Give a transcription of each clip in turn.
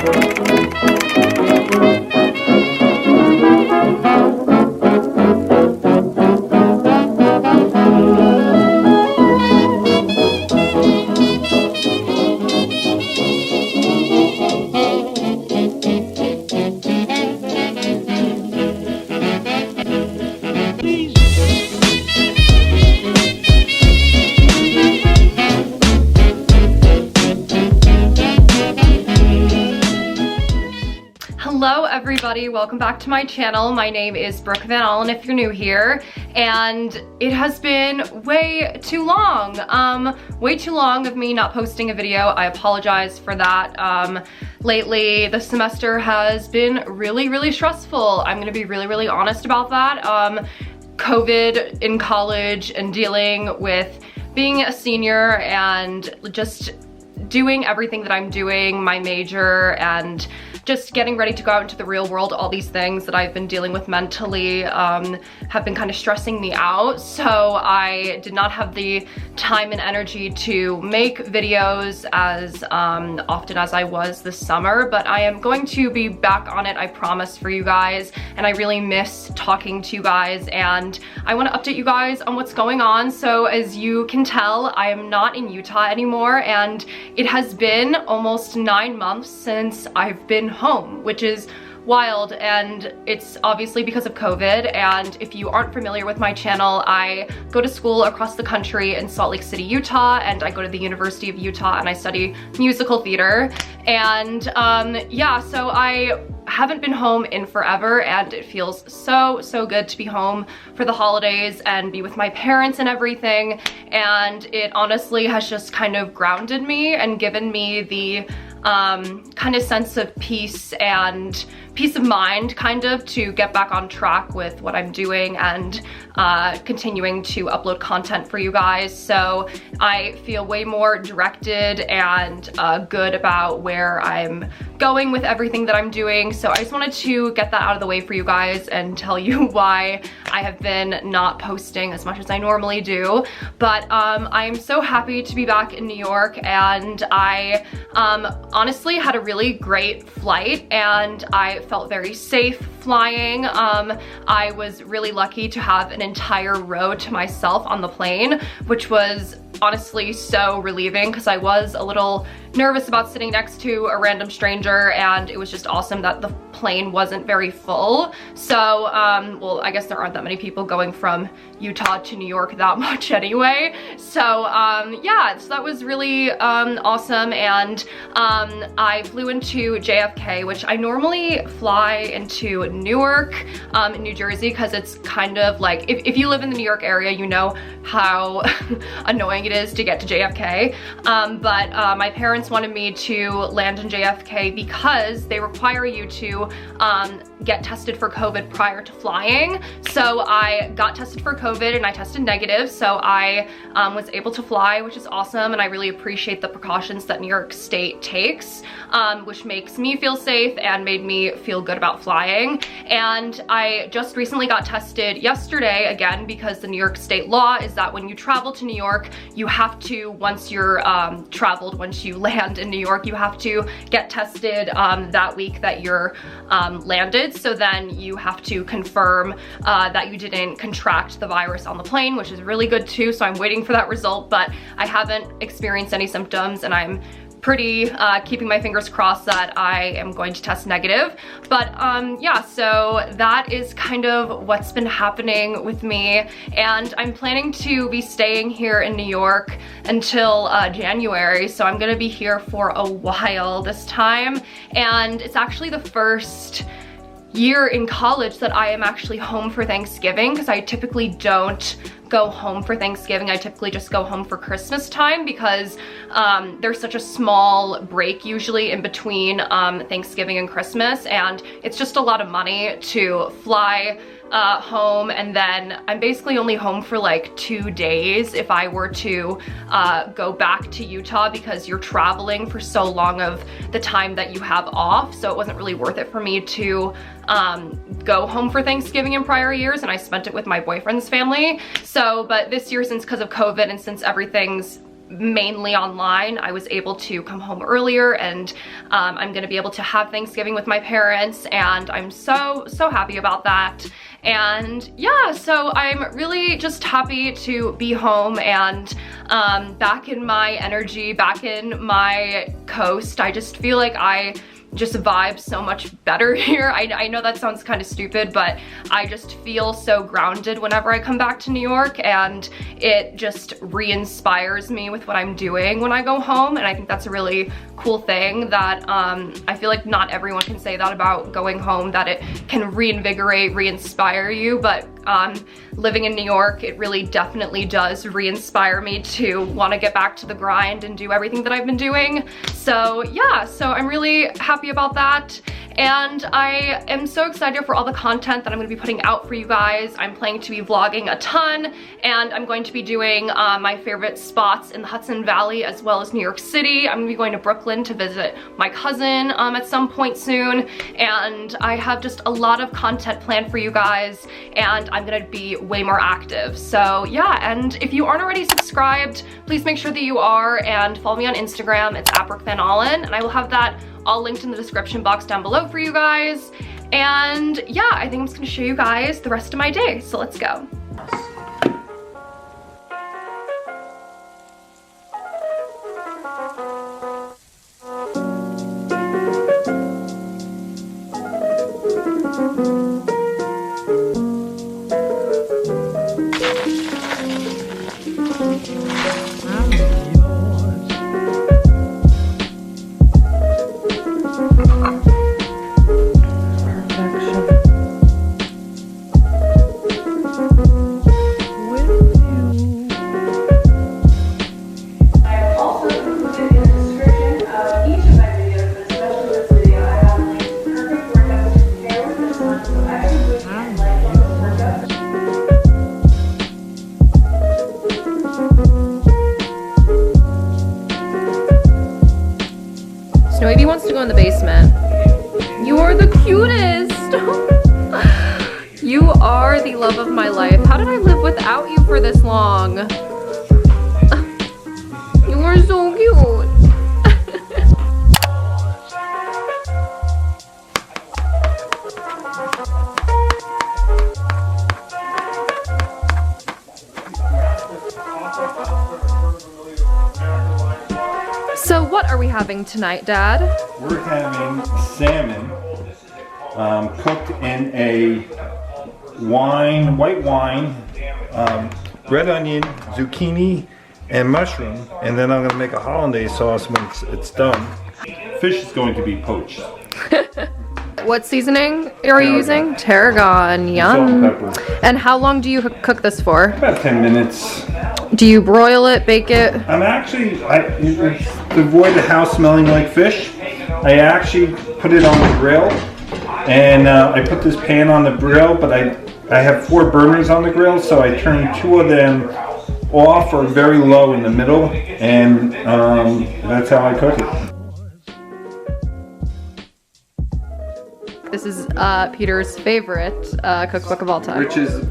Hello everybody, welcome back to my channel. My name is Brooke Van Allen if you're new here, and it has been way too long of me not posting a video. I apologize for that. Lately the semester has been really stressful. I'm gonna be really honest about that. COVID in college and dealing with being a senior and just doing everything that I'm doing, my major, and just getting ready to go out into the real world, all these things that I've been dealing with mentally have been kind of stressing me out. So I did not have the time and energy to make videos as often as I was this summer, but I am going to be back on it, I promise, for you guys. And I really miss talking to you guys, and I want to update you guys on what's going on. So as you can tell, I am not in Utah anymore, and it has been almost 9 months since I've been home, which is wild, and it's obviously because of COVID. And if you aren't familiar with my channel, I go to school across the country in Salt Lake City, Utah, and I go to the University of Utah and I study musical theater. And yeah, so I haven't been home in forever, and it feels so good to be home for the holidays and be with my parents and everything. And it honestly has just kind of grounded me and given me the kind of sense of peace and peace of mind, kind of, to get back on track with what I'm doing and continuing to upload content for you guys. So I feel way more directed and good about where I'm going with everything that I'm doing. So I just wanted to get that out of the way for you guys and tell you why I have been not posting as much as I normally do. But I am so happy to be back in New York, and I honestly had a really great flight and I felt very safe flying. I was really lucky to have an entire row to myself on the plane, which was honestly so relieving because I was a little nervous about sitting next to a random stranger, and it was just awesome that the plane wasn't very full. So well, I guess there aren't that many people going from Utah to New York that much anyway. So yeah, so that was really awesome. And I flew into JFK, which I normally fly into Newark, New Jersey, because it's kind of like, if you live in the New York area, you know how annoying it is to get to JFK. But my parents wanted me to land in JFK because they require you to get tested for COVID prior to flying. So I got tested for COVID and I tested negative, so I was able to fly, which is awesome. And I really appreciate the precautions that New York State takes, which makes me feel safe and made me feel good about flying. And I just recently got tested yesterday again, because the New York State law is that when you travel to New York, you have to, once you're traveled, once you land in New York, you have to get tested that week that you're landed. So then you have to confirm that you didn't contract the virus on the plane, which is really good too. So I'm waiting for that result, but I haven't experienced any symptoms, and I'm pretty keeping my fingers crossed that I am going to test negative. But yeah, so that is kind of what's been happening with me, and I'm planning to be staying here in New York until January. So I'm gonna be here for a while this time, and it's actually the first year in college that I am actually home for Thanksgiving, because I typically don't go home for Thanksgiving. I typically just go home for Christmas time, because there's such a small break usually in between Thanksgiving and Christmas, and it's just a lot of money to fly home, and then I'm basically only home for like 2 days if I were to go back to Utah, because you're traveling for so long of the time that you have off. So it wasn't really worth it for me to go home for Thanksgiving in prior years, and I spent it with my boyfriend's family. So, but this year, since because of COVID and since everything's mainly online. I was able to come home earlier, and I'm gonna be able to have Thanksgiving with my parents, and I'm so happy about that. And yeah, so I'm really just happy to be home and back in my energy, back in my coast. I just feel like I just vibe so much better here. I know that sounds kind of stupid, but I just feel so grounded whenever I come back to New York, and it just re-inspires me with what I'm doing when I go home. And I think that's a really cool thing that I feel like not everyone can say that about going home, that it can reinvigorate, re-inspire you, but living in New York, it really definitely does re-inspire me to want to get back to the grind and do everything that I've been doing. So yeah, so I'm really happy about that, and I am so excited for all the content that I'm going to be putting out for you guys. I'm planning to be vlogging a ton, and I'm going to be doing my favorite spots in the Hudson Valley as well as New York City. I'm going to be going to Brooklyn to visit my cousin at some point soon, and I have just a lot of content planned for you guys, and I'm gonna be way more active. So yeah, and if you aren't already subscribed, please make sure that you are, and follow me on Instagram. It's @BrookeVanAllen, and I will have that all linked in the description box down below for you guys. And yeah, I think I'm just gonna show you guys the rest of my day, so let's go. Maybe wants to go in the basement. You are the cutest. You are the love of my life. How did I live without you for this long? You are so cute. So what are we having tonight, Dad? We're having salmon cooked in a white wine, red onion, zucchini, and mushroom. And then I'm going to make a hollandaise sauce when it's done. Fish is going to be poached. What seasoning are you using? Tarragon, yum. Salt and pepper. And how long do you cook this for? About 10 minutes. Do you broil it, bake it? I'm actually, to avoid the house smelling like fish, I actually put it on the grill, and I put this pan on the grill, but I have 4 burners on the grill, so I turn 2 of them off or very low in the middle, and that's how I cook it. This is Peter's favorite cookbook of all time. Which is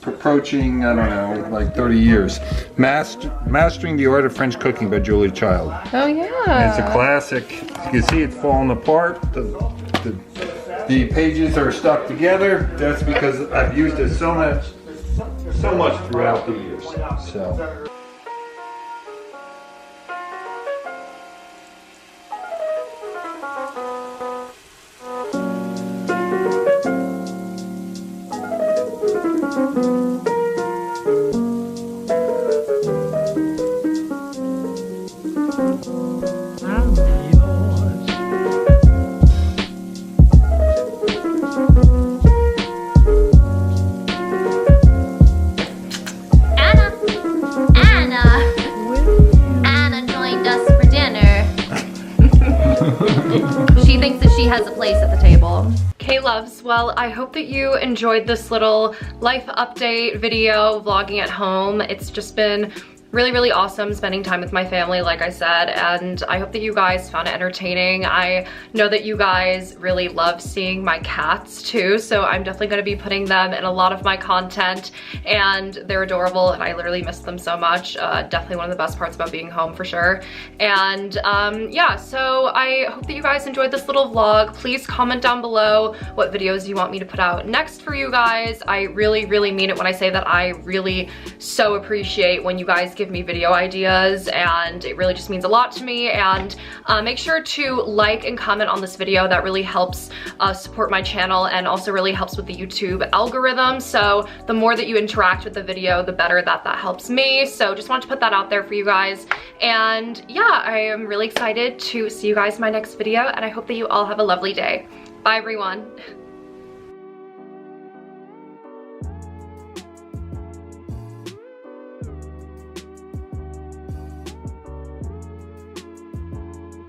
approaching, I don't know, like 30 years. Mastering the Art of French Cooking by Julia Child. Oh yeah. It's a classic. You can see it's falling apart. The pages are stuck together. That's because I've used it so much throughout the years. So. She thinks that she has a place at the table. Okay, loves, well, I hope that you enjoyed this little life update video, vlogging at home. It's just been really awesome spending time with my family, like I said, and I hope that you guys found it entertaining. I know that you guys really love seeing my cats too, so I'm definitely going to be putting them in a lot of my content, and they're adorable and I literally miss them so much. Definitely one of the best parts about being home for sure. And yeah, so I hope that you guys enjoyed this little vlog. Please comment down below what videos you want me to put out next for you guys. I really mean it when I say that I really so appreciate when you guys give me video ideas, and it really just means a lot to me. And make sure to like and comment on this video. That really helps support my channel and also really helps with the YouTube algorithm. So the more that you interact with the video, the better that helps me. So just wanted to put that out there for you guys. And yeah, I am really excited to see you guys in my next video, and I hope that you all have a lovely day. Bye everyone.